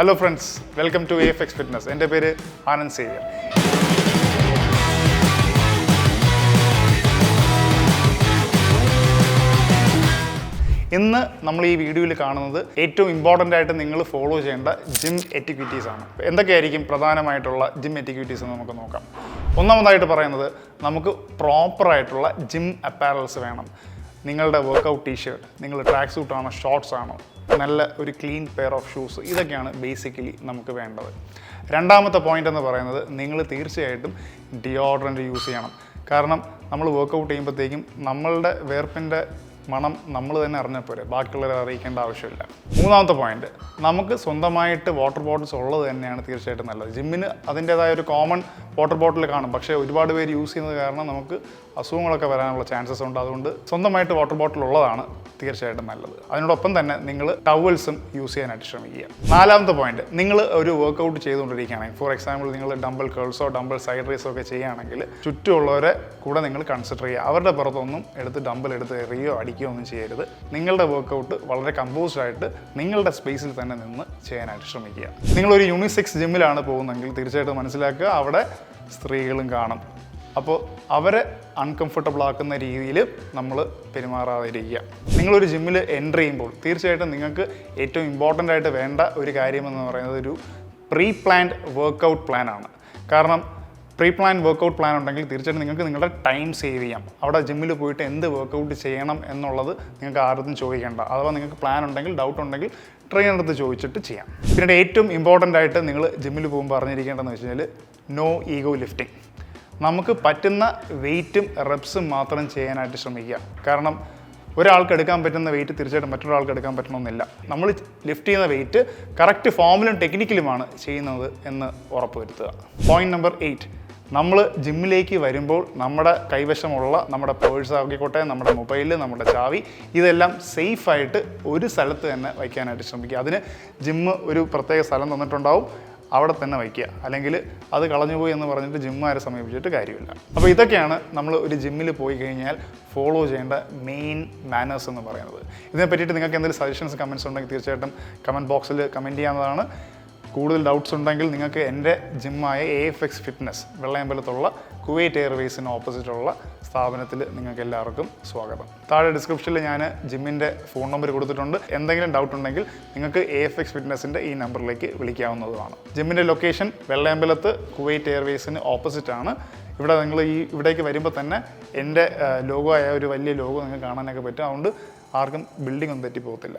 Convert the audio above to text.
Hello friends, welcome to AFX fitness. എൻ്റെ പേര് Anand Xavier. ഇന്ന് നമ്മൾ ഈ വീഡിയോയിൽ കാണുന്നത് ഏറ്റവും ഇമ്പോർട്ടൻ്റ് ആയിട്ട് നിങ്ങൾ ഫോളോ ചെയ്യേണ്ട ജിം എറ്റിക്വിറ്റീസ് ആണ്. എന്തൊക്കെയായിരിക്കും പ്രധാനമായിട്ടുള്ള ജിം എറ്റിക്വിറ്റീസ് എന്ന് നമുക്ക് നോക്കാം. ഒന്നാമതായിട്ട് പറയുന്നത്, നമുക്ക് പ്രോപ്പറായിട്ടുള്ള ജിം അപ്പാരൽസ് വേണം. നിങ്ങളുടെ വർക്കൗട്ട് ടീഷർട്ട്, നിങ്ങൾ ട്രാക്ക് സൂട്ടാണോ ഷോർട്സ് ആണോ, നല്ല ഒരു ക്ലീൻ പെയർ ഓഫ് ഷൂസ്, ഇതൊക്കെയാണ് ബേസിക്കലി നമുക്ക് വേണ്ടത്. രണ്ടാമത്തെ പോയിൻ്റ് എന്ന് പറയുന്നത്, നിങ്ങൾ തീർച്ചയായിട്ടും ഡിയോഡ്രൻറ്റ് യൂസ് ചെയ്യണം. കാരണം നമ്മൾ വർക്കൗട്ട് ചെയ്യുമ്പോഴത്തേക്കും നമ്മളുടെ വേർപ്പിൻ്റെ മണം നമ്മൾ തന്നെ അറിഞ്ഞാൽ പോരെ, ബാക്കിയുള്ളവരെ അറിയിക്കേണ്ട ആവശ്യമില്ല. മൂന്നാമത്തെ പോയിന്റ്, നമുക്ക് സ്വന്തമായിട്ട് വാട്ടർ ബോട്ടിൽസ് ഉള്ളത് തന്നെയാണ് തീർച്ചയായിട്ടും നല്ലത്. ജിമ്മിന് അതിൻ്റേതായ ഒരു കോമൺ വാട്ടർ ബോട്ടിൽ കാണും, പക്ഷേ ഒരുപാട് പേര് യൂസ് ചെയ്യുന്നത് കാരണം നമുക്ക് അസുഖങ്ങളൊക്കെ വരാനുള്ള ചാൻസസ് ഉണ്ട്. അതുകൊണ്ട് സ്വന്തമായിട്ട് വാട്ടർ ബോട്ടിൽ ഉള്ളതാണ് തീർച്ചയായിട്ടും നല്ലത്. അതിനോടൊപ്പം തന്നെ നിങ്ങൾ ടവൽസും യൂസ് ചെയ്യാനായിട്ട് ശ്രമിക്കുക. നാലാമത്തെ പോയിന്റ്, നിങ്ങൾ ഒരു വർക്കൗട്ട് ചെയ്തുകൊണ്ടിരിക്കുകയാണെങ്കിൽ, ഫോർ എക്സാമ്പിൾ നിങ്ങൾ ഡംബൽ കേൾസോ ഡംബൽ സൈഡ് റേസോ ഒക്കെ ചെയ്യുകയാണെങ്കിൽ, ചുറ്റുമുള്ളവരെ കൂടെ നിങ്ങൾ കൺസിഡർ ചെയ്യുക. അവരുടെ പുറത്തൊന്നും എടുത്ത് ഡംബൽ എടുത്ത് എറിയോ അടിക്കുകയോ ഒന്നും ചെയ്യരുത്. നിങ്ങളുടെ വർക്കൗട്ട് വളരെ കമ്പോസ്ഡ് ആയിട്ട് നിങ്ങളുടെ സ്പേസിൽ തന്നെ നിന്ന് ചെയ്യാനായിട്ട് ശ്രമിക്കുക. നിങ്ങളൊരു യൂണിസെക്സ് ജിമ്മിലാണ് പോകുന്നതെങ്കിൽ തീർച്ചയായിട്ടും മനസ്സിലാക്കുക, അവിടെ സ്ത്രീകളും കാണും. അപ്പോൾ അവരെ അൺകംഫർട്ടബിൾ ആക്കുന്ന രീതിയിൽ നമ്മൾ പെരുമാറാതിരിക്കുക. നിങ്ങളൊരു ജിമ്മിൽ എൻ്റർ ചെയ്യുമ്പോൾ തീർച്ചയായിട്ടും നിങ്ങൾക്ക് ഏറ്റവും ഇമ്പോർട്ടൻ്റ് ആയിട്ട് വേണ്ട ഒരു കാര്യമെന്ന് പറയുന്നത് ഒരു പ്രീ പ്ലാൻഡ് വർക്കൗട്ട് പ്ലാനാണ്. കാരണം പ്രീ പ്ലാൻ വർക്കൗട്ട് പ്ലാൻ ഉണ്ടെങ്കിൽ തീർച്ചയായിട്ടും നിങ്ങൾക്ക് നിങ്ങളുടെ ടൈം സേവ് ചെയ്യാം. അവിടെ ജിമ്മിൽ പോയിട്ട് എന്ത് വർക്കൗട്ട് ചെയ്യണം എന്നുള്ളത് നിങ്ങൾക്ക് ആരും ചോദിക്കേണ്ട. അഥവാ നിങ്ങൾക്ക് പ്ലാൻ ഉണ്ടെങ്കിൽ, ഡൗട്ട് ഉണ്ടെങ്കിൽ ട്രെയിനറുടെ അടുത്ത് ചോദിച്ചിട്ട് ചെയ്യാം. പിന്നീട് ഏറ്റവും ഇമ്പോർട്ടൻ്റ് ആയിട്ട് നിങ്ങൾ ജിമ്മിൽ പോകുമ്പോൾ അറിഞ്ഞിരിക്കേണ്ടതെന്ന് വെച്ച് കഴിഞ്ഞാൽ, നോ ഈഗോ ലിഫ്റ്റിംഗ്. നമുക്ക് പറ്റുന്ന വെയിറ്റും റെപ്സും മാത്രം ചെയ്യാനായിട്ട് ശ്രമിക്കുക. കാരണം ഒരാൾക്ക് എടുക്കാൻ പറ്റുന്ന വെയിറ്റ് തീർച്ചയായിട്ടും മറ്റൊരാൾക്ക് എടുക്കാൻ പറ്റണമെന്നില്ല. നമ്മൾ ലിഫ്റ്റ് ചെയ്യുന്ന വെയിറ്റ് കറക്റ്റ് ഫോമിലും ടെക്നിക്കലുമാണ് ചെയ്യുന്നത് എന്ന് ഉറപ്പുവരുത്തുക. പോയിന്റ് നമ്പർ 8, നമ്മൾ ജിമ്മിലേക്ക് വരുമ്പോൾ നമ്മുടെ കൈവശമുള്ള നമ്മുടെ പേഴ്സ് ആക്കിക്കോട്ടെ, നമ്മുടെ മൊബൈൽ, നമ്മുടെ ചാവി, ഇതെല്ലാം സേഫായിട്ട് ഒരു സ്ഥലത്ത് തന്നെ വയ്ക്കാനായിട്ട് ശ്രമിക്കുക. അതിന് ജിമ്മ് ഒരു പ്രത്യേക സ്ഥലം തന്നിട്ടുണ്ടാവും, അവിടെ തന്നെ വയ്ക്കുക. അല്ലെങ്കിൽ അത് കളഞ്ഞുപോയി എന്ന് പറഞ്ഞിട്ട് ജിമ്മുകാരെ സമീപിച്ചിട്ട് കാര്യമില്ല. അപ്പോൾ ഇതൊക്കെയാണ് നമ്മൾ ഒരു ജിമ്മിൽ പോയി കഴിഞ്ഞാൽ ഫോളോ ചെയ്യേണ്ട മെയിൻ മാനേഴ്സ് എന്ന് പറയുന്നത്. ഇതിനെ പറ്റിയിട്ട് നിങ്ങൾക്ക് എന്തെങ്കിലും സജഷൻസ്, കമൻറ്റ്സ് ഉണ്ടെങ്കിൽ തീർച്ചയായിട്ടും കമൻറ്റ് ബോക്സിൽ കമൻറ്റ് ചെയ്യാവുന്നതാണ്. കൂടുതൽ ഡൗട്ട്സ് ഉണ്ടെങ്കിൽ നിങ്ങൾക്ക് എൻ്റെ ജിമ്മായ AFX ഫിറ്റ്നസ് വെള്ളയമ്പലത്തുള്ള കുവൈറ്റ് എയർവേസിന് ഓപ്പോസിറ്റുള്ള സ്ഥാപനത്തിൽ നിങ്ങൾക്ക് എല്ലാവർക്കും സ്വാഗതം. താഴെ ഡിസ്ക്രിപ്ഷനിൽ ഞാൻ ജിമ്മിൻ്റെ ഫോൺ നമ്പർ കൊടുത്തിട്ടുണ്ട്. എന്തെങ്കിലും ഡൗട്ട് ഉണ്ടെങ്കിൽ നിങ്ങൾക്ക് AFX ഫിറ്റ്നസിൻ്റെ ഈ നമ്പറിലേക്ക് വിളിക്കാവുന്നതുമാണ്. ജിമ്മിൻ്റെ ലൊക്കേഷൻ വെള്ളയമ്പലത്ത് കുവൈറ്റ് എയർവേസിന് ഓപ്പോസിറ്റാണ്. ഇവിടെ നിങ്ങൾ ഇവിടേക്ക് വരുമ്പോൾ തന്നെ എൻ്റെ ലോഗോ ആയ ഒരു വലിയ ലോഗോ നിങ്ങൾക്ക് കാണാനൊക്കെ പറ്റും. അതുകൊണ്ട് ആർക്കും ബിൽഡിംഗ് ഒന്നും തെറ്റിപ്പോകത്തില്ല.